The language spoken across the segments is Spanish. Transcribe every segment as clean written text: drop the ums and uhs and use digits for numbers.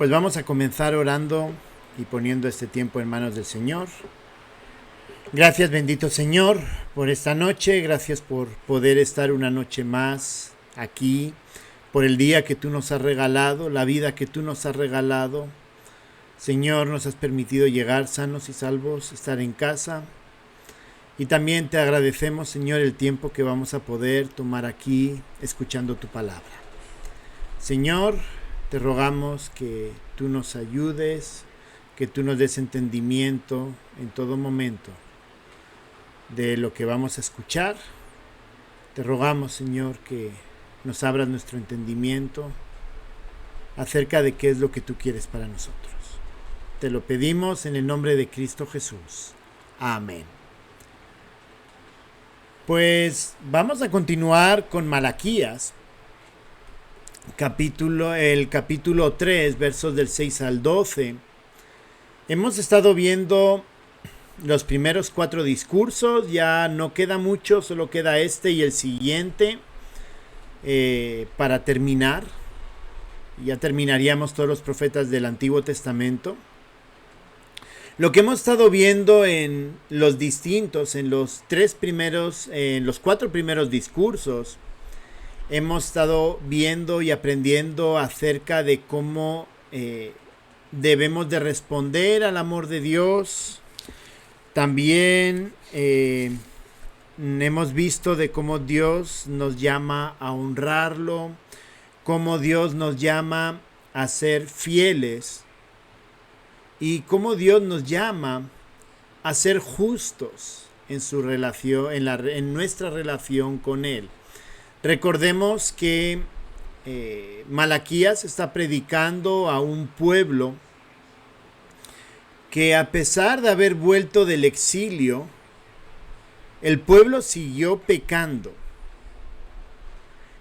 Pues vamos a comenzar orando y poniendo este tiempo en manos del Señor. Gracias, bendito Señor, por esta noche. Gracias por poder estar una noche más aquí, por el día que tú nos has regalado, la vida que tú nos has regalado. Señor, nos has permitido llegar sanos y salvos, estar en casa. Y también te agradecemos, Señor, el tiempo que vamos a poder tomar aquí escuchando tu palabra. Señor, te rogamos que tú nos ayudes, que tú nos des entendimiento en todo momento de lo que vamos a escuchar. Te rogamos, Señor, que nos abras nuestro entendimiento acerca de qué es lo que tú quieres para nosotros. Te lo pedimos en el nombre de Cristo Jesús. Amén. Pues vamos a continuar con Malaquías, el capítulo 3, versos del 6 al 12. Hemos estado viendo los primeros 4 discursos, ya no queda mucho, solo queda este y el siguiente para terminar. Ya terminaríamos todos los profetas del Antiguo Testamento. Lo que hemos estado viendo en los 4 primeros discursos, hemos estado viendo y aprendiendo acerca de cómo debemos de responder al amor de Dios. También hemos visto de cómo Dios nos llama a honrarlo, cómo Dios nos llama a ser fieles y cómo Dios nos llama a ser justos en su relación, en nuestra relación con Él. Recordemos que Malaquías está predicando a un pueblo que, a pesar de haber vuelto del exilio, el pueblo siguió pecando.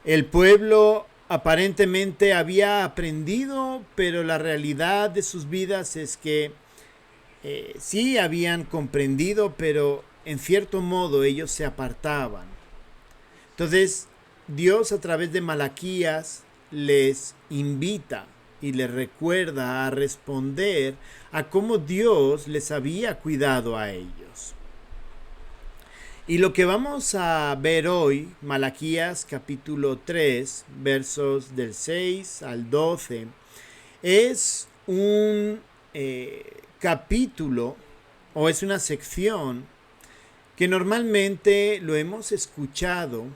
El pueblo aparentemente había aprendido, pero la realidad de sus vidas es que sí habían comprendido, pero en cierto modo ellos se apartaban. Entonces, Dios a través de Malaquías les invita y les recuerda a responder a cómo Dios les había cuidado a ellos. Y lo que vamos a ver hoy, Malaquías capítulo 3, versos del 6 al 12, es un capítulo o es una sección que normalmente lo hemos escuchado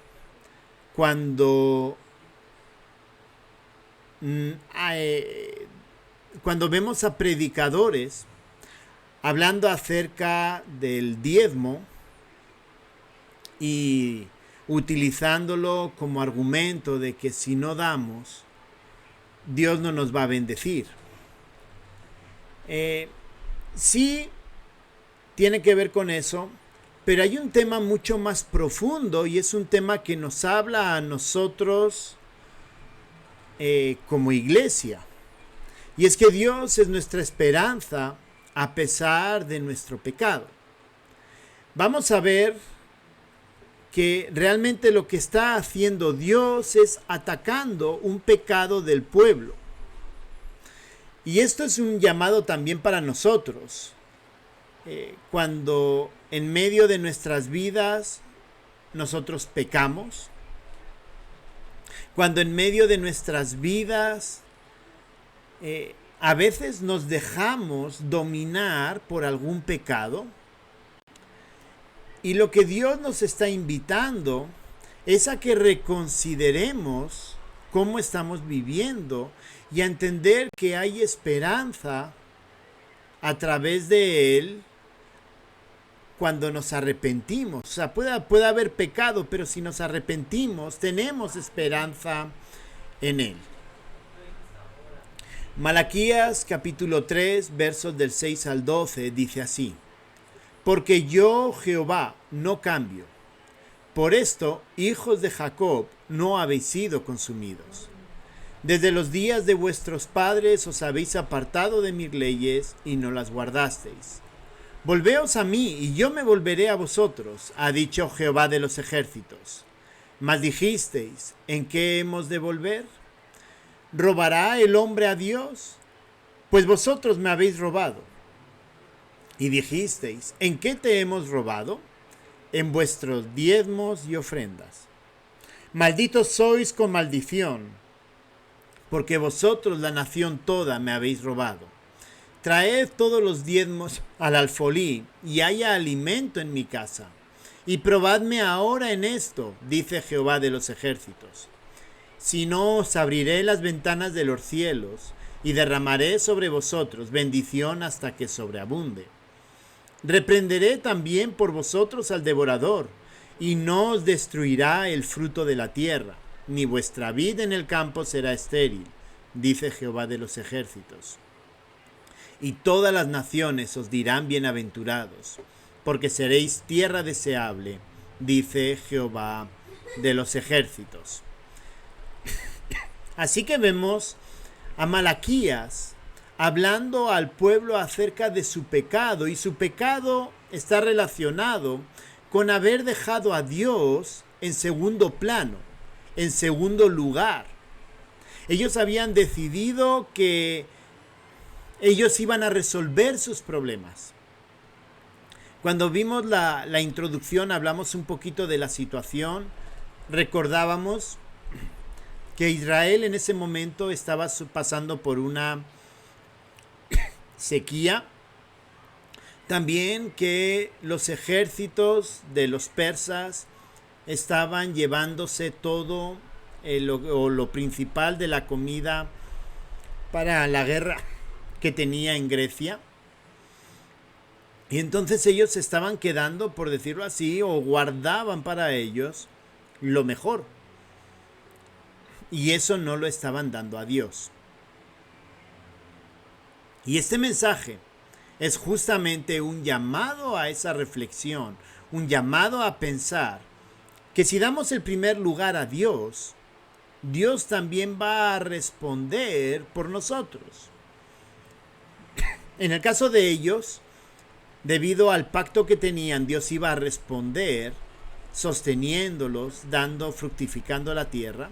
cuando vemos a predicadores hablando acerca del diezmo y utilizándolo como argumento de que si no damos, Dios no nos va a bendecir. Sí, tiene que ver con eso, pero hay un tema mucho más profundo y es un tema que nos habla a nosotros como iglesia. Y es que Dios es nuestra esperanza a pesar de nuestro pecado. Vamos a ver que realmente lo que está haciendo Dios es atacando un pecado del pueblo. Y esto es un llamado también para nosotros. Cuando en medio de nuestras vidas nosotros pecamos, cuando en medio de nuestras vidas a veces nos dejamos dominar por algún pecado, y lo que Dios nos está invitando es a que reconsideremos cómo estamos viviendo y a entender que hay esperanza a través de Él cuando nos arrepentimos. O sea, puede haber pecado, pero si nos arrepentimos, tenemos esperanza en Él. Malaquías capítulo 3, versos del 6 al 12, dice así: Porque yo, Jehová, no cambio. Por esto, hijos de Jacob, no habéis sido consumidos. Desde los días de vuestros padres os habéis apartado de mis leyes y no las guardasteis. Volveos a mí, y yo me volveré a vosotros, ha dicho Jehová de los ejércitos. Mas dijisteis, ¿en qué hemos de volver? ¿Robará el hombre a Dios? Pues vosotros me habéis robado. Y dijisteis, ¿en qué te hemos robado? En vuestros diezmos y ofrendas. Malditos sois con maldición, porque vosotros, la nación toda, me habéis robado. Traed todos los diezmos al alfolí, y haya alimento en mi casa. Y probadme ahora en esto, dice Jehová de los ejércitos. Si no, os abriré las ventanas de los cielos, y derramaré sobre vosotros bendición hasta que sobreabunde. Reprenderé también por vosotros al devorador, y no os destruirá el fruto de la tierra, ni vuestra vid en el campo será estéril, dice Jehová de los ejércitos. Y todas las naciones os dirán bienaventurados, porque seréis tierra deseable, dice Jehová de los ejércitos. Así que vemos a Malaquías hablando al pueblo acerca de su pecado, y su pecado está relacionado con haber dejado a Dios en segundo plano, en segundo lugar. Ellos habían decidido que ellos iban a resolver sus problemas. Cuando vimos la introducción, hablamos un poquito de la situación, recordábamos que Israel en ese momento estaba pasando por una sequía, también que los ejércitos de los persas estaban llevándose todo lo principal de la comida para la guerra que tenía en Grecia. Y entonces ellos se estaban quedando, por decirlo así, o guardaban para ellos lo mejor. Y eso no lo estaban dando a Dios. Y este mensaje es justamente un llamado a esa reflexión, un llamado a pensar que si damos el primer lugar a Dios, Dios también va a responder por nosotros. En el caso de ellos, debido al pacto que tenían, Dios iba a responder sosteniéndolos, fructificando la tierra.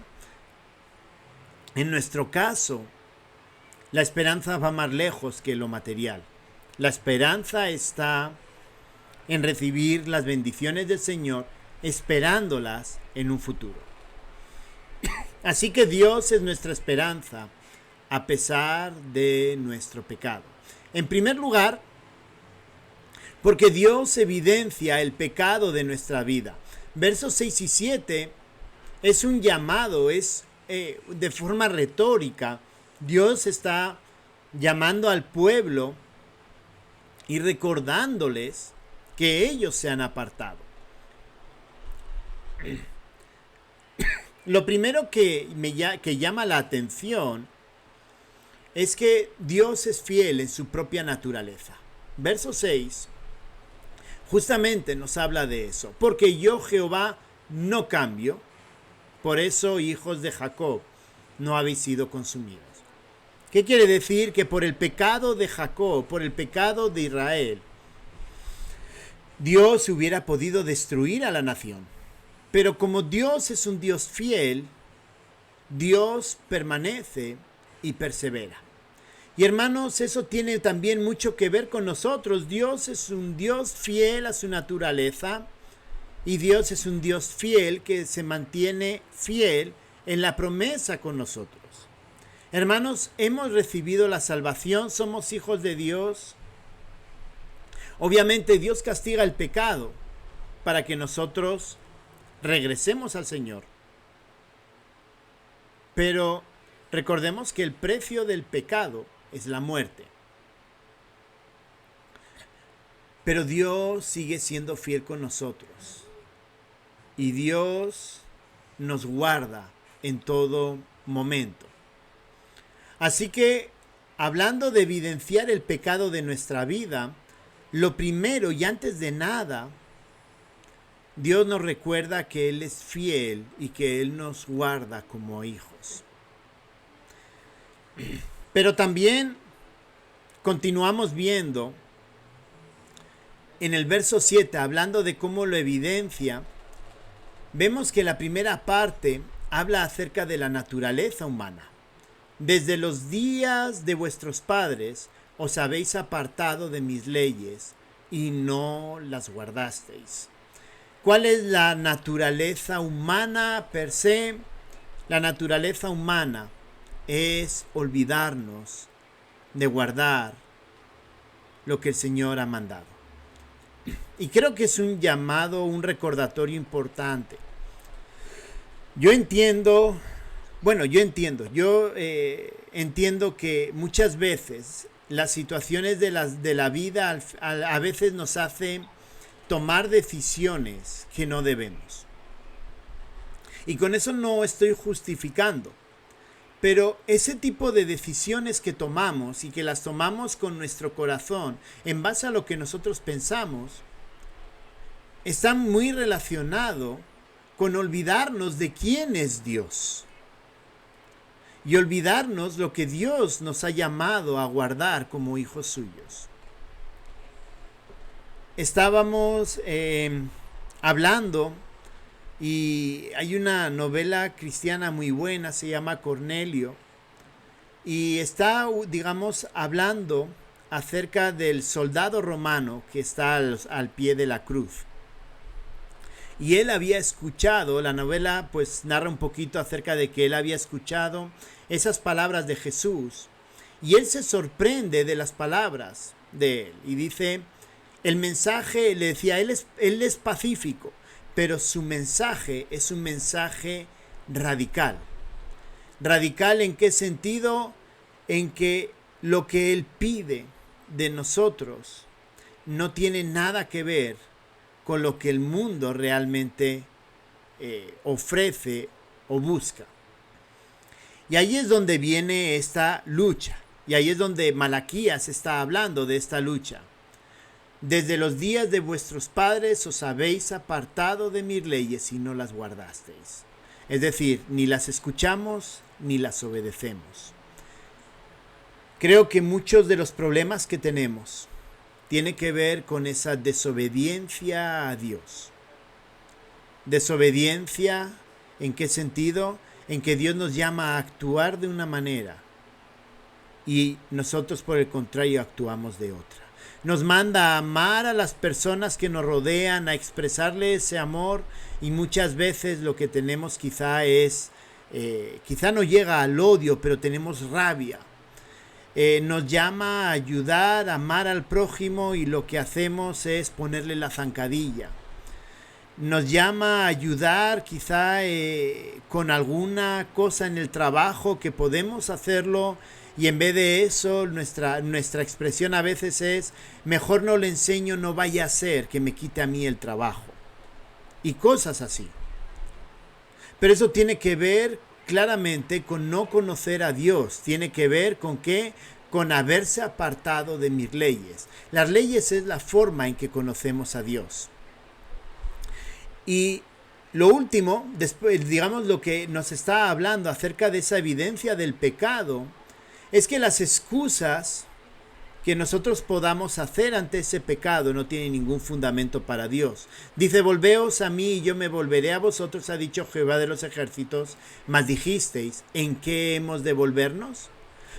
En nuestro caso, la esperanza va más lejos que lo material. La esperanza está en recibir las bendiciones del Señor, esperándolas en un futuro. Así que Dios es nuestra esperanza, a pesar de nuestro pecado. En primer lugar, porque Dios evidencia el pecado de nuestra vida. Versos 6 y 7 es un llamado, de forma retórica. Dios está llamando al pueblo y recordándoles que ellos se han apartado. Lo primero que llama la atención es que Dios es fiel en su propia naturaleza. Verso 6 justamente nos habla de eso. Porque yo, Jehová, no cambio, por eso, hijos de Jacob, no habéis sido consumidos. ¿Qué quiere decir? Que por el pecado de Jacob, por el pecado de Israel, Dios hubiera podido destruir a la nación. Pero como Dios es un Dios fiel, Dios permanece y persevera. Y hermanos, eso tiene también mucho que ver con nosotros. Dios es un Dios fiel a su naturaleza, y Dios es un Dios fiel que se mantiene fiel en la promesa con nosotros. Hermanos, hemos recibido la salvación, somos hijos de Dios. Obviamente Dios castiga el pecado para que nosotros regresemos al Señor. Pero recordemos que el precio del pecado es la muerte. Pero Dios sigue siendo fiel con nosotros. Y Dios nos guarda en todo momento. Así que, hablando de evidenciar el pecado de nuestra vida, lo primero y antes de nada, Dios nos recuerda que Él es fiel y que Él nos guarda como hijos. Pero también continuamos viendo en el verso 7, hablando de cómo lo evidencia, vemos que la primera parte habla acerca de la naturaleza humana. Desde los días de vuestros padres os habéis apartado de mis leyes y no las guardasteis. ¿Cuál es la naturaleza humana per se? La naturaleza humana es olvidarnos de guardar lo que el Señor ha mandado. Y creo que es un llamado, un recordatorio importante. Yo entiendo que muchas veces las situaciones de la vida a veces nos hacen tomar decisiones que no debemos. Y con eso no estoy justificando. Pero ese tipo de decisiones que tomamos y que las tomamos con nuestro corazón en base a lo que nosotros pensamos, está muy relacionado con olvidarnos de quién es Dios. Y olvidarnos lo que Dios nos ha llamado a guardar como hijos suyos. Estábamos hablando y hay una novela cristiana muy buena, se llama Cornelio, y está, digamos, hablando acerca del soldado romano que está al pie de la cruz. Y él había escuchado, la novela pues narra un poquito acerca de que él había escuchado esas palabras de Jesús, y él se sorprende de las palabras de él, y dice, el mensaje, le decía, él es pacífico, pero su mensaje es un mensaje radical. ¿Radical en qué sentido? En que lo que él pide de nosotros no tiene nada que ver con lo que el mundo realmente ofrece o busca. Y ahí es donde viene esta lucha. Y ahí es donde Malaquías está hablando de esta lucha. Desde los días de vuestros padres os habéis apartado de mis leyes y no las guardasteis. Es decir, ni las escuchamos ni las obedecemos. Creo que muchos de los problemas que tenemos tienen que ver con esa desobediencia a Dios. Desobediencia, ¿en qué sentido? En que Dios nos llama a actuar de una manera y nosotros por el contrario actuamos de otra. Nos manda a amar a las personas que nos rodean, a expresarle ese amor, y muchas veces lo que tenemos quizá no llega al odio, pero tenemos rabia. Nos llama a ayudar, a amar al prójimo, y lo que hacemos es ponerle la zancadilla. Nos llama a ayudar quizá con alguna cosa en el trabajo que podemos hacerlo, y en vez de eso nuestra expresión a veces es mejor no le enseño, no vaya a ser que me quite a mí el trabajo, y cosas así. Pero eso tiene que ver claramente con no conocer a Dios. Tiene que ver con ¿qué? Con haberse apartado de mis leyes. Las leyes es la forma en que conocemos a Dios. Y lo último, después, digamos, lo que nos está hablando acerca de esa evidencia del pecado, es que las excusas que nosotros podamos hacer ante ese pecado no tienen ningún fundamento para Dios. Dice, volveos a mí y yo me volveré a vosotros, ha dicho Jehová de los ejércitos, mas dijisteis, ¿en qué hemos de volvernos?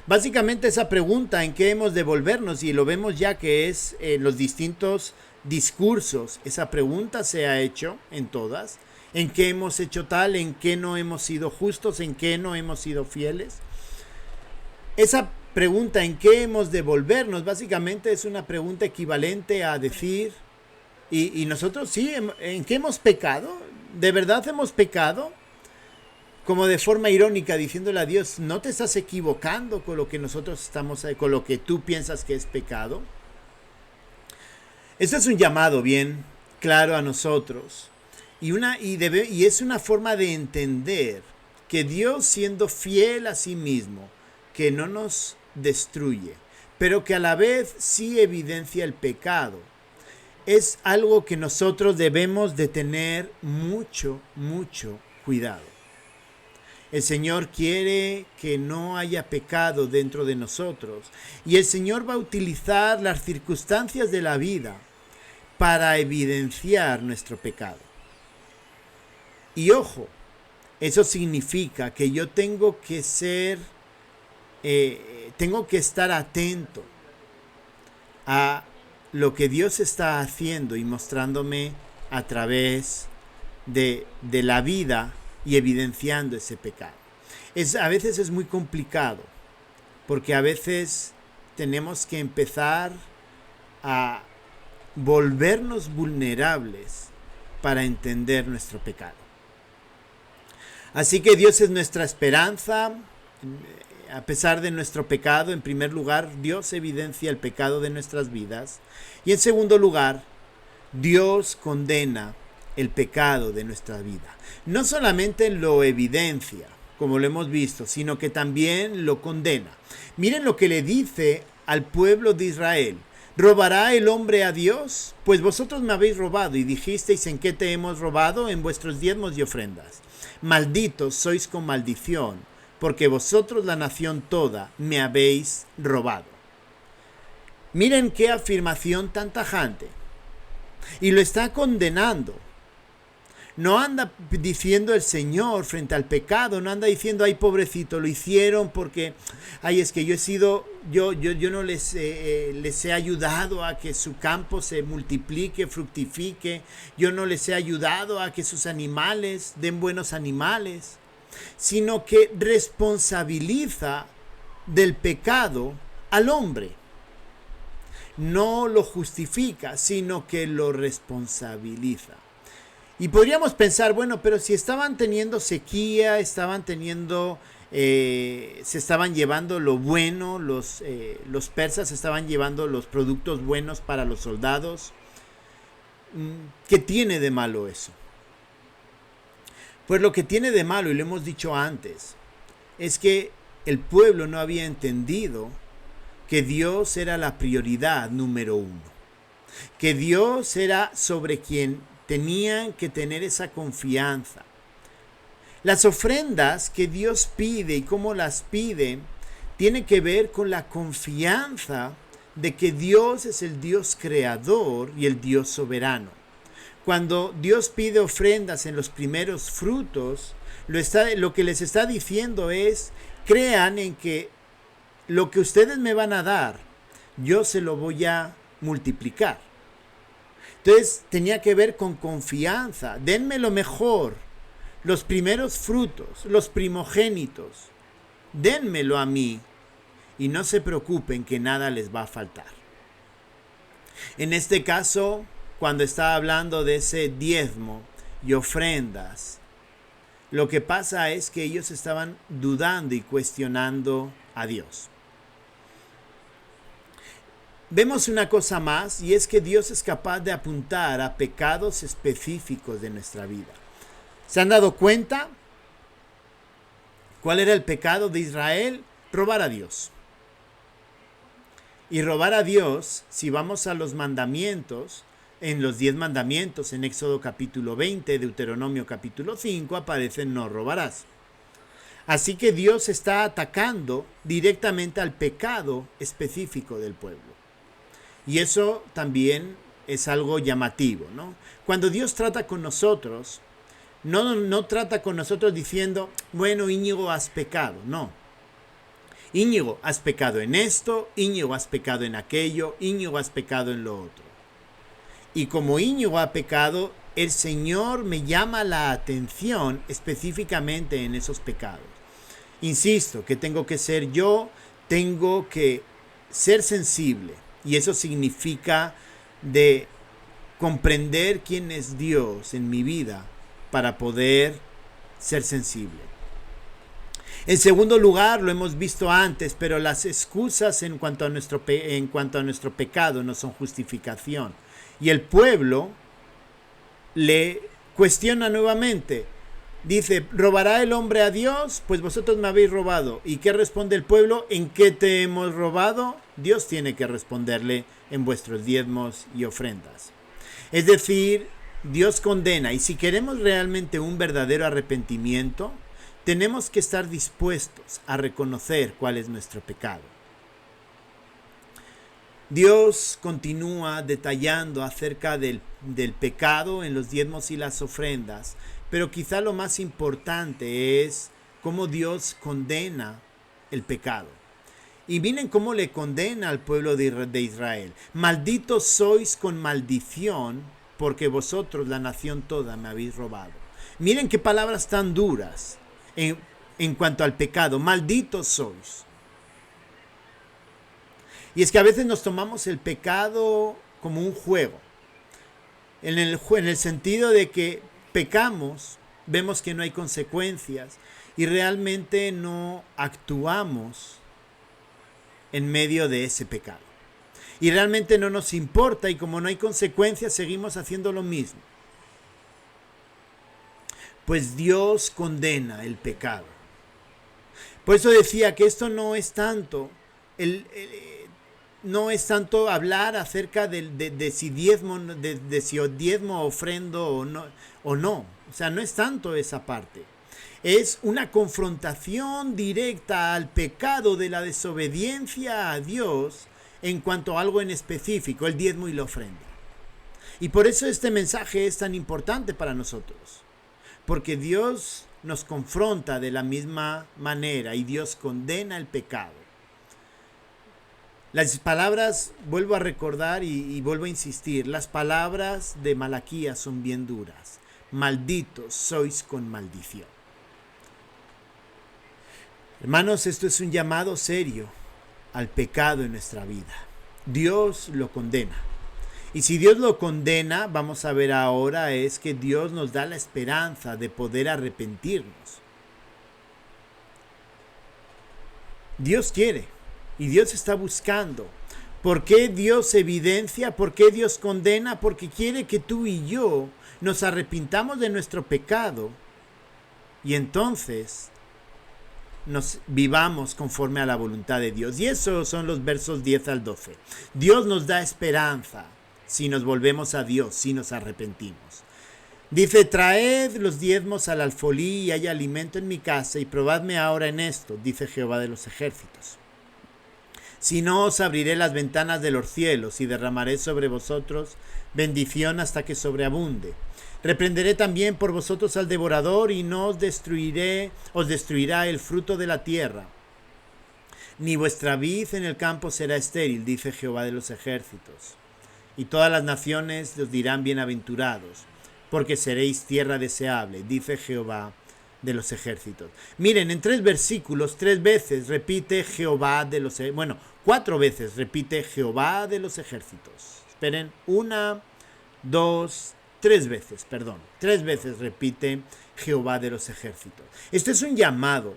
Básicamente esa pregunta, ¿en qué hemos de volvernos? Y lo vemos ya que es los distintos discursos, esa pregunta se ha hecho en todas. ¿En qué hemos hecho tal? ¿En qué no hemos sido justos? ¿En qué no hemos sido fieles? Esa pregunta, ¿en qué hemos de volvernos? Básicamente es una pregunta equivalente a decir, y nosotros sí, ¿en qué hemos pecado? ¿De verdad hemos pecado? Como de forma irónica, diciéndole a Dios, ¿no te estás equivocando con lo que nosotros estamos, con lo que tú piensas que es pecado? Este es un llamado bien claro a nosotros, y es una forma de entender que Dios, siendo fiel a sí mismo, que no nos destruye, pero que a la vez sí evidencia el pecado, es algo que nosotros debemos de tener mucho, mucho cuidado. El Señor quiere que no haya pecado dentro de nosotros, y el Señor va a utilizar las circunstancias de la vida para evidenciar nuestro pecado. Y ojo, eso significa que yo tengo que ser tengo que estar atento a lo que Dios está haciendo y mostrándome a través de la vida y evidenciando ese pecado. A veces es muy complicado, porque a veces tenemos que empezar a volvernos vulnerables para entender nuestro pecado. Así que Dios es nuestra esperanza. A pesar de nuestro pecado, en primer lugar, Dios evidencia el pecado de nuestras vidas. Y en segundo lugar, Dios condena el pecado de nuestra vida. No solamente lo evidencia, como lo hemos visto, sino que también lo condena. Miren lo que le dice al pueblo de Israel. ¿Robará el hombre a Dios? Pues vosotros me habéis robado y dijisteis: ¿en qué te hemos robado? En vuestros diezmos y ofrendas. Malditos sois con maldición, porque vosotros, la nación toda, me habéis robado. Miren qué afirmación tan tajante. Y lo está condenando. No anda diciendo el Señor frente al pecado, no anda diciendo: ay, pobrecito, lo hicieron porque, ay, es que yo no les he ayudado a que su campo se multiplique, fructifique, yo no les he ayudado a que sus animales den buenos animales, sino que responsabiliza del pecado al hombre. No lo justifica, sino que lo responsabiliza. Y podríamos pensar, bueno, pero si estaban teniendo sequía, se estaban llevando lo bueno, los persas estaban llevando los productos buenos para los soldados, ¿qué tiene de malo eso? Pues lo que tiene de malo, y lo hemos dicho antes, es que el pueblo no había entendido que Dios era la prioridad número uno, que Dios era sobre quien tenían que tener esa confianza. Las ofrendas que Dios pide y cómo las pide tiene que ver con la confianza de que Dios es el Dios creador y el Dios soberano. Cuando Dios pide ofrendas en los primeros frutos, lo que les está diciendo es: crean en que lo que ustedes me van a dar, yo se lo voy a multiplicar. Entonces tenía que ver con confianza. Denme lo mejor, los primeros frutos, los primogénitos. Denmelo a mí y no se preocupen que nada les va a faltar. En este caso, cuando estaba hablando de ese diezmo y ofrendas, lo que pasa es que ellos estaban dudando y cuestionando a Dios. Vemos una cosa más, y es que Dios es capaz de apuntar a pecados específicos de nuestra vida. ¿Se han dado cuenta? ¿Cuál era el pecado de Israel? Robar a Dios. Y robar a Dios, si vamos a los mandamientos, en los 10 mandamientos, en Éxodo capítulo 20, Deuteronomio capítulo 5, aparece: no robarás. Así que Dios está atacando directamente al pecado específico del pueblo. Y eso también es algo llamativo, ¿no? Cuando Dios trata con nosotros, no trata con nosotros diciendo: bueno, Íñigo, has pecado. No. Íñigo, has pecado en esto, Íñigo, has pecado en aquello, Íñigo, has pecado en lo otro. Y como Íñigo ha pecado, el Señor me llama la atención específicamente en esos pecados. Insisto, que tengo que ser sensible. Y eso significa de comprender quién es Dios en mi vida para poder ser sensible. En segundo lugar, lo hemos visto antes, pero las excusas en cuanto a nuestro pecado no son justificación. Y el pueblo le cuestiona nuevamente. Dice: ¿robará el hombre a Dios? Pues vosotros me habéis robado. ¿Y qué responde el pueblo? ¿En qué te hemos robado? Dios tiene que responderle: en vuestros diezmos y ofrendas. Es decir, Dios condena. Y si queremos realmente un verdadero arrepentimiento, tenemos que estar dispuestos a reconocer cuál es nuestro pecado. Dios continúa detallando acerca del pecado en los diezmos y las ofrendas, pero quizá lo más importante es cómo Dios condena el pecado. Y miren cómo le condena al pueblo de Israel. Malditos sois con maldición, porque vosotros, la nación toda, me habéis robado. Miren qué palabras tan duras en cuanto al pecado. Malditos sois. Y es que a veces nos tomamos el pecado como un juego. En el sentido de que pecamos, vemos que no hay consecuencias y realmente no actuamos en medio de ese pecado. Y realmente no nos importa, y como no hay consecuencias, seguimos haciendo lo mismo. Pues Dios condena el pecado. Por eso decía que esto no es tanto no es tanto hablar acerca de si diezmo, de si diezmo, ofrendo o no, o no. O sea, no es tanto esa parte. Es una confrontación directa al pecado de la desobediencia a Dios en cuanto a algo en específico, el diezmo y la ofrenda. Y por eso este mensaje es tan importante para nosotros. Porque Dios nos confronta de la misma manera y Dios condena el pecado. Las palabras, vuelvo a recordar y vuelvo a insistir, las palabras de Malaquías son bien duras. Malditos sois con maldición. Hermanos, esto es un llamado serio al pecado en nuestra vida. Dios lo condena. Y si Dios lo condena, vamos a ver ahora, es que Dios nos da la esperanza de poder arrepentirnos. Dios quiere y Dios está buscando. ¿Por qué Dios evidencia? ¿Por qué Dios condena? Porque quiere que tú y yo nos arrepintamos de nuestro pecado y entonces nos vivamos conforme a la voluntad de Dios. Y esos son los versos 10 al 12. Dios nos da esperanza si nos volvemos a Dios, si nos arrepentimos. Dice, traed los diezmos al alfolí y hay alimento en mi casa y probadme ahora en esto, dice Jehová de los ejércitos. Si no, os abriré las ventanas de los cielos y derramaré sobre vosotros bendición hasta que sobreabunde. Reprenderé también por vosotros al devorador y no os destruirá el fruto de la tierra. Ni vuestra vid en el campo será estéril, dice Jehová de los ejércitos. Y todas las naciones os dirán bienaventurados, porque seréis tierra deseable, dice Jehová de los ejércitos. Miren, en 3 versículos, 3 veces repite Jehová de los ejércitos. Bueno, 4 veces repite Jehová de los ejércitos. Esperen, 1, 2, 3 veces, perdón. 3 veces repite Jehová de los ejércitos. Este es un llamado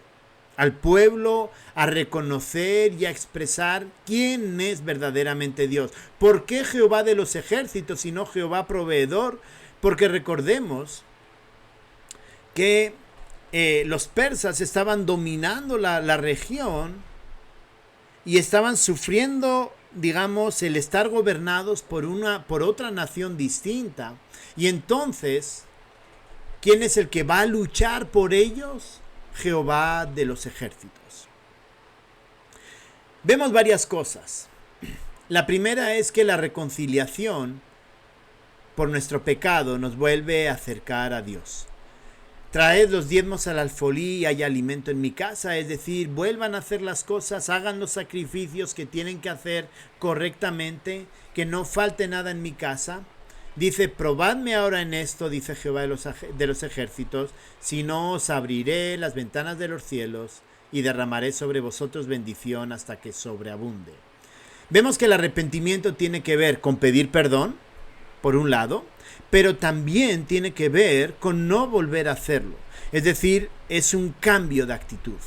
al pueblo a reconocer y a expresar quién es verdaderamente Dios. ¿Por qué Jehová de los ejércitos y no Jehová proveedor? Porque recordemos que los persas estaban dominando la región y estaban sufriendo, digamos, el estar gobernados por otra nación distinta. Y entonces, ¿quién es el que va a luchar por ellos? Jehová de los ejércitos. Vemos varias cosas. La primera es que la reconciliación por nuestro pecado nos vuelve a acercar a Dios. Traed los diezmos al alfolí y hay alimento en mi casa, es decir, vuelvan a hacer las cosas, hagan los sacrificios que tienen que hacer correctamente, que no falte nada en mi casa. Dice, probadme ahora en esto, dice Jehová de los ejércitos, si no os abriré las ventanas de los cielos y derramaré sobre vosotros bendición hasta que sobreabunde. Vemos que el arrepentimiento tiene que ver con pedir perdón, por un lado, pero también tiene que ver con no volver a hacerlo. Es decir, es un cambio de actitud.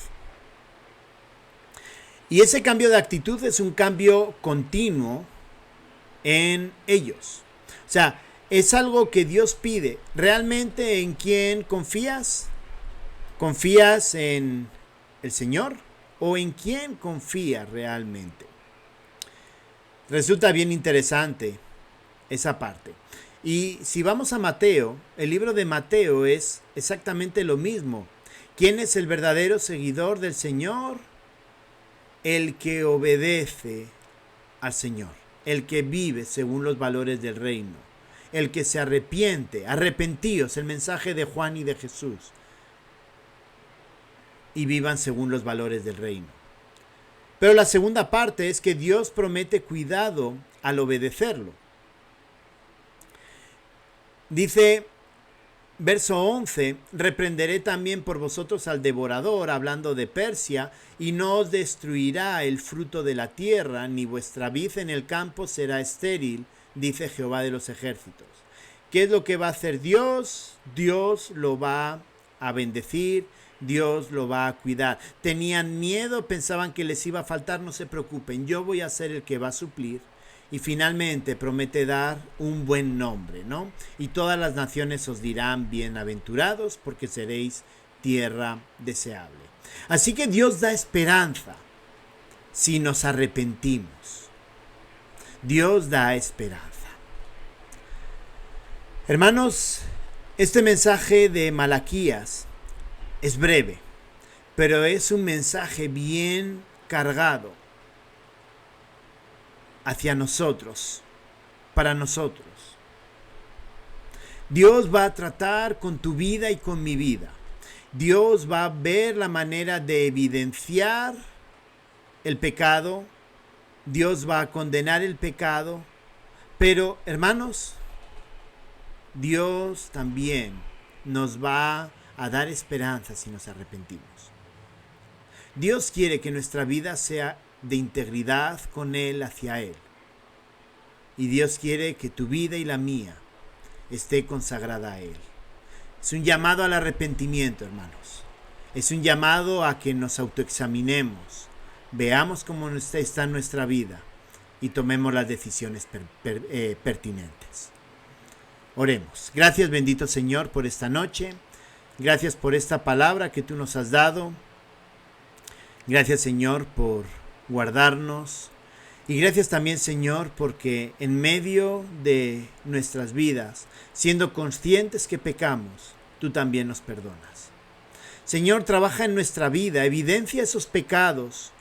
Y ese cambio de actitud es un cambio continuo en ellos. O sea, es algo que Dios pide. ¿Realmente en quién confías? ¿Confías en el Señor? ¿O en quién confías realmente? Resulta bien interesante esa parte. Y si vamos a Mateo, el libro de Mateo es exactamente lo mismo. ¿Quién es el verdadero seguidor del Señor? El que obedece al Señor, el que vive según los valores del reino, el que se arrepiente. Arrepentíos, el mensaje de Juan y de Jesús, y vivan según los valores del reino. Pero la segunda parte es que Dios promete cuidado al obedecerlo. Dice, verso 11, reprenderé también por vosotros al devorador, hablando de Persia, y no os destruirá el fruto de la tierra, ni vuestra vid en el campo será estéril, dice Jehová de los ejércitos. ¿Qué es lo que va a hacer Dios? Dios lo va a bendecir, Dios lo va a cuidar. Tenían miedo, pensaban que les iba a faltar, no se preocupen, yo voy a ser el que va a suplir. Y finalmente promete dar un buen nombre, ¿no? Y todas las naciones os dirán bienaventurados porque seréis tierra deseable. Así que Dios da esperanza si nos arrepentimos. Dios da esperanza. Hermanos, este mensaje de Malaquías es breve, pero es un mensaje bien cargado hacia nosotros, para nosotros. Dios va a tratar con tu vida y con mi vida. Dios va a ver la manera de evidenciar el pecado. Dios va a condenar el pecado. Pero, hermanos, Dios también nos va a dar esperanza si nos arrepentimos. Dios quiere que nuestra vida sea de integridad con Él, hacia Él. Y Dios quiere que tu vida y la mía esté consagrada a Él. Es un llamado al arrepentimiento, hermanos. Es un llamado a que nos autoexaminemos, veamos cómo está nuestra vida y tomemos las decisiones pertinentes. Oremos. Gracias, bendito Señor, por esta noche. Gracias por esta palabra que tú nos has dado. Gracias, Señor, por guardarnos. Y gracias también, Señor, porque en medio de nuestras vidas, siendo conscientes que pecamos, tú también nos perdonas. Señor, trabaja en nuestra vida, evidencia esos pecados.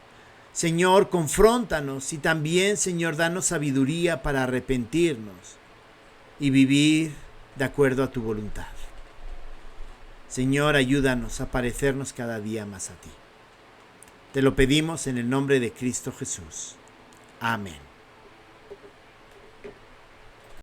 Señor, confróntanos y también, Señor, danos sabiduría para arrepentirnos y vivir de acuerdo a tu voluntad. Señor, ayúdanos a parecernos cada día más a ti. Te lo pedimos en el nombre de Cristo Jesús. Amén.